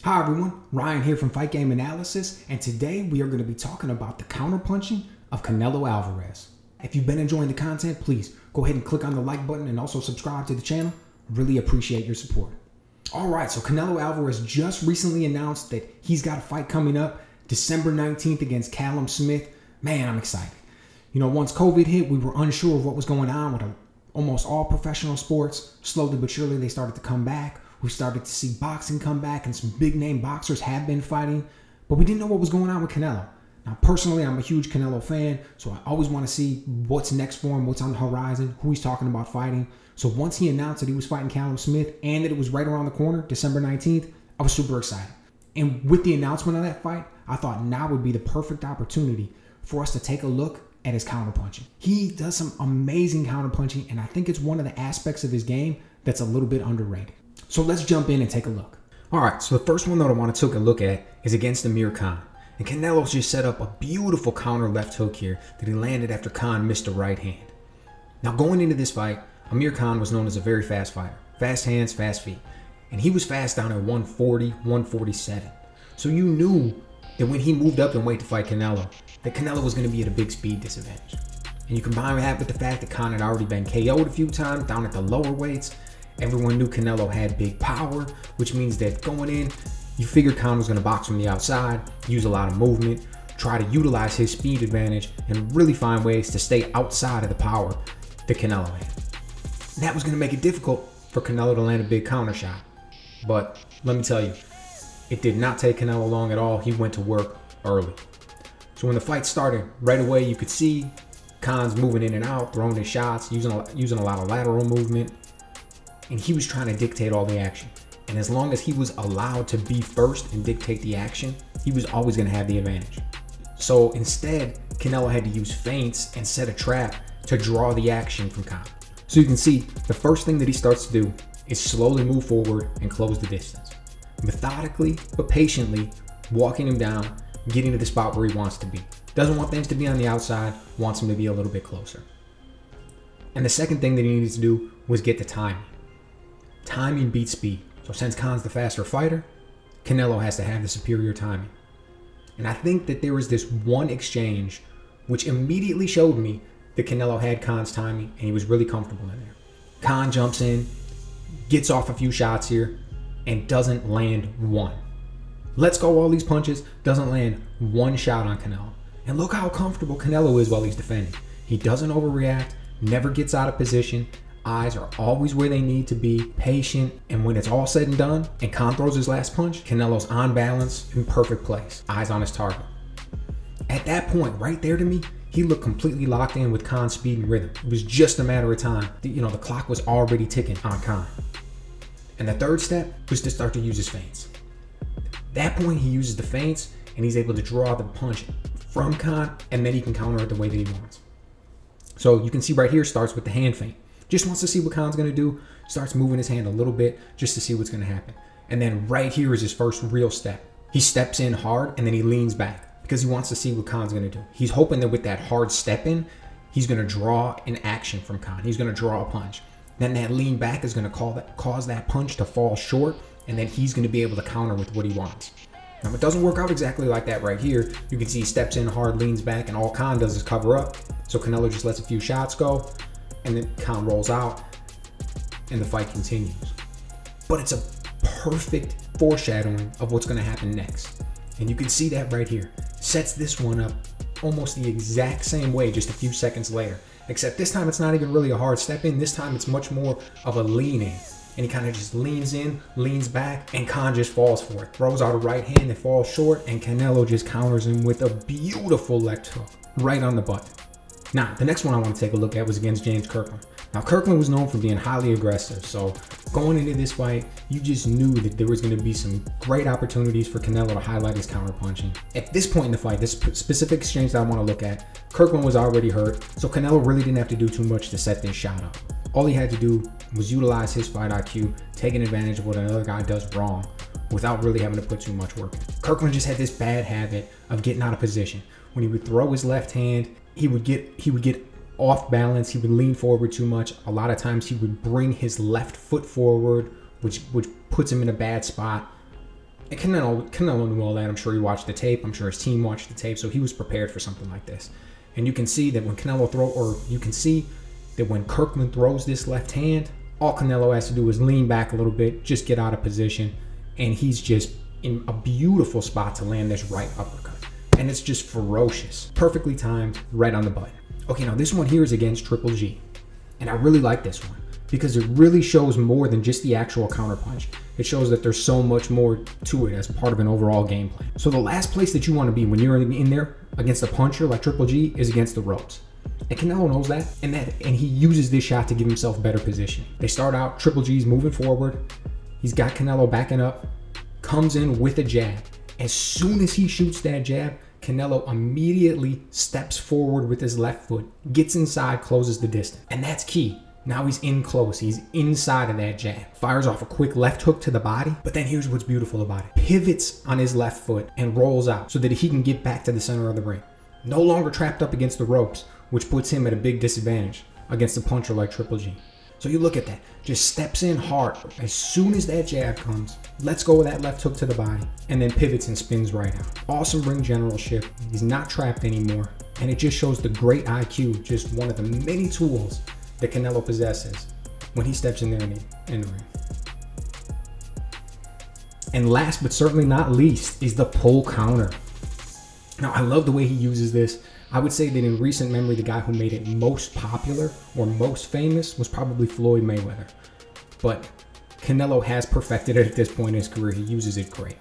Hi everyone, Ryan here from Fight Game Analysis, and today we are going to be talking about the counterpunching of Canelo Alvarez. If you've been enjoying the content, please go ahead and click on the like button and also subscribe to the channel. Really appreciate your support. Alright, so Canelo Alvarez just recently announced that he's got a fight coming up December 19th against Callum Smith. Man, I'm excited. You know, once COVID hit, we were unsure of what was going on with almost all professional sports. Slowly but surely, they started to come back. We started to see boxing come back, and some big name boxers have been fighting, but we didn't know what was going on with Canelo. Now, personally, I'm a huge Canelo fan, so I always want to see what's next for him, what's on the horizon, who he's talking about fighting. So once he announced that he was fighting Callum Smith and that it was right around the corner, December 19th, I was super excited. And with the announcement of that fight, I thought now would be the perfect opportunity for us to take a look at his counterpunching. He does some amazing counterpunching, and I think it's one of the aspects of his game that's a little bit underrated. So let's jump in and take a look. All right, so the first one that I want to take a look at is against Amir Khan. And Canelo's just set up a beautiful counter left hook here that he landed after Khan missed a right hand. Now going into this fight, Amir Khan was known as a very fast fighter. Fast hands, fast feet. And he was fast down at 140, 147. So you knew that when he moved up in weight to fight Canelo, that Canelo was going to be at a big speed disadvantage. And you combine that with the fact that Khan had already been KO'd a few times down at the lower weights. Everyone knew Canelo had big power, which means that going in, you figured Khan was going to box from the outside, use a lot of movement, try to utilize his speed advantage, and really find ways to stay outside of the power that Canelo had. That was going to make it difficult for Canelo to land a big counter shot. But let me tell you, it did not take Canelo long at all. He went to work early. So when the fight started, right away you could see Khan's moving in and out, throwing his shots, using a lot of lateral movement. And he was trying to dictate all the action. And as long as he was allowed to be first and dictate the action, he was always going to have the advantage. So instead, Canelo had to use feints and set a trap to draw the action from Khan. So you can see the first thing that he starts to do is slowly move forward and close the distance. Methodically, but patiently, walking him down, getting to the spot where he wants to be. Doesn't want things to be on the outside, wants him to be a little bit closer. And the second thing that he needed to do was get the timing. Timing beats speed. So since Khan's the faster fighter, Canelo has to have the superior timing. And I think that there was this one exchange which immediately showed me that Canelo had Khan's timing and he was really comfortable in there. Khan jumps in, gets off a few shots here, and doesn't land one. Lets go all these punches, doesn't land one shot on Canelo. And look how comfortable Canelo is while he's defending. He doesn't overreact, never gets out of position. Eyes are always where they need to be, patient, and when it's all said and done and Khan throws his last punch, Canelo's on balance, in perfect place, eyes on his target. At that point, right there to me, he looked completely locked in with Khan's speed and rhythm. It was just a matter of time. The clock was already ticking on Khan. And the third step was to start to use his feints. At that point, he uses the feints and he's able to draw the punch from Khan, and then he can counter it the way that he wants. So you can see right here starts with the hand feint. Just wants to see what Khan's going to do, starts moving his hand a little bit just to see what's going to happen. And then right here is his first real step. He steps in hard and then he leans back because he wants to see what Khan's going to do. He's hoping that with that hard step in, he's going to draw an action from Khan. He's going to draw a punch. Then that lean back is going to cause that punch to fall short, and then he's going to be able to counter with what he wants. Now, it doesn't work out exactly like that right here. You can see he steps in hard, leans back, and all Khan does is cover up. So Canelo just lets a few shots go. And then Khan rolls out and the fight continues. But it's a perfect foreshadowing of what's going to happen next. And you can see that right here. Sets this one up almost the exact same way just a few seconds later. Except this time it's not even really a hard step in. This time it's much more of a lean in. And he kind of just leans in, leans back, and Khan just falls for it. Throws out a right hand that falls short, and Canelo just counters him with a beautiful left hook right on the button. Now, the next one I want to take a look at was against Kirkland. Now, Kirkland was known for being highly aggressive, so going into this fight, you just knew that there was going to be some great opportunities for Canelo to highlight his counterpunching. At this point in the fight, this specific exchange that I want to look at, Kirkland was already hurt, so Canelo really didn't have to do too much to set this shot up. All he had to do was utilize his fight IQ, taking advantage of what another guy does wrong, without really having to put too much work in. Kirkland just had this bad habit of getting out of position. When he would throw his left hand, he would get off balance. He would lean forward too much. A lot of times he would bring his left foot forward, which puts him in a bad spot. And Canelo knew all that. I'm sure he watched the tape. I'm sure his team watched the tape. So he was prepared for something like this. And you can see that when when Kirkland throws this left hand, all Canelo has to do is lean back a little bit, just get out of position. And he's just in a beautiful spot to land this right uppercut. And it's just ferocious. Perfectly timed, right on the button. Okay, now this one here is against Triple G. And I really like this one because it really shows more than just the actual counterpunch. It shows that there's so much more to it as part of an overall game plan. So the last place that you want to be when you're in there against a puncher like Triple G is against the ropes. And Canelo knows that, and he uses this shot to give himself better position. They start out, Triple G's moving forward. He's got Canelo backing up, comes in with a jab. As soon as he shoots that jab, Canelo immediately steps forward with his left foot, gets inside, closes the distance. And that's key. Now he's in close, he's inside of that jab. Fires off a quick left hook to the body, but then here's what's beautiful about it. Pivots on his left foot and rolls out so that he can get back to the center of the ring. No longer trapped up against the ropes, which puts him at a big disadvantage against a puncher like Triple G. So you look at that, just steps in hard. As soon as that jab comes, lets go of that left hook to the body, and then pivots and spins right out. Awesome ring generalship. He's not trapped anymore. And it just shows the great IQ, just one of the many tools that Canelo possesses when he steps in there in the ring. And last but certainly not least is the pull counter. Now I love the way he uses this. I would say that in recent memory, the guy who made it most popular or most famous was probably Floyd Mayweather. But Canelo has perfected it at this point in his career. He uses it great.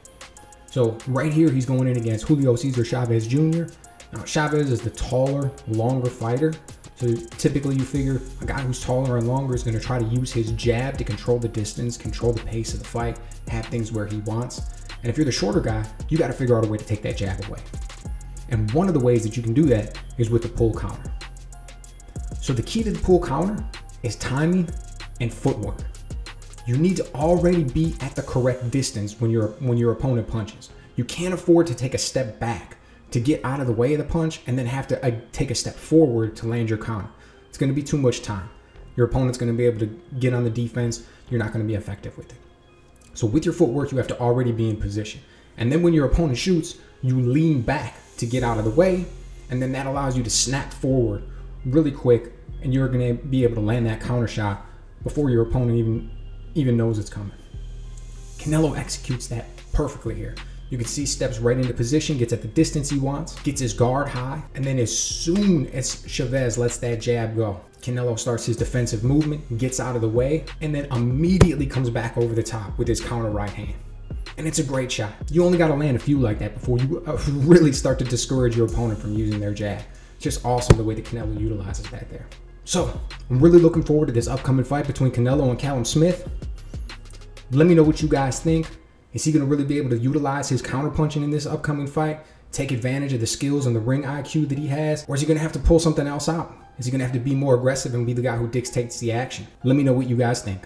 So right here, he's going in against Julio Cesar Chavez Jr. Now Chavez is the taller, longer fighter. So typically you figure a guy who's taller and longer is going to try to use his jab to control the distance, control the pace of the fight, have things where he wants. And if you're the shorter guy, you got to figure out a way to take that jab away. And one of the ways that you can do that is with the pull counter. So the key to the pull counter is timing and footwork. You need to already be at the correct distance when your opponent punches. You can't afford to take a step back to get out of the way of the punch and then have to take a step forward to land your counter. It's going to be too much time. Your opponent's going to be able to get on the defense. You're not going to be effective with it. So with your footwork, you have to already be in position. And then when your opponent shoots, you lean back to get out of the way, and then that allows you to snap forward really quick, and you're going to be able to land that counter shot before your opponent even knows it's coming. Canelo executes that perfectly here. You can see steps right into position, gets at the distance he wants, gets his guard high, and then as soon as Chavez lets that jab go, Canelo starts his defensive movement, gets out of the way, and then immediately comes back over the top with his counter right hand. And it's a great shot. You only got to land a few like that before you really start to discourage your opponent from using their jab. It's just awesome the way that Canelo utilizes that there. So I'm really looking forward to this upcoming fight between Canelo and Callum Smith. Let me know what you guys think. Is he going to really be able to utilize his counterpunching in this upcoming fight? Take advantage of the skills and the ring IQ that he has? Or is he going to have to pull something else out? Is he going to have to be more aggressive and be the guy who dictates the action? Let me know what you guys think.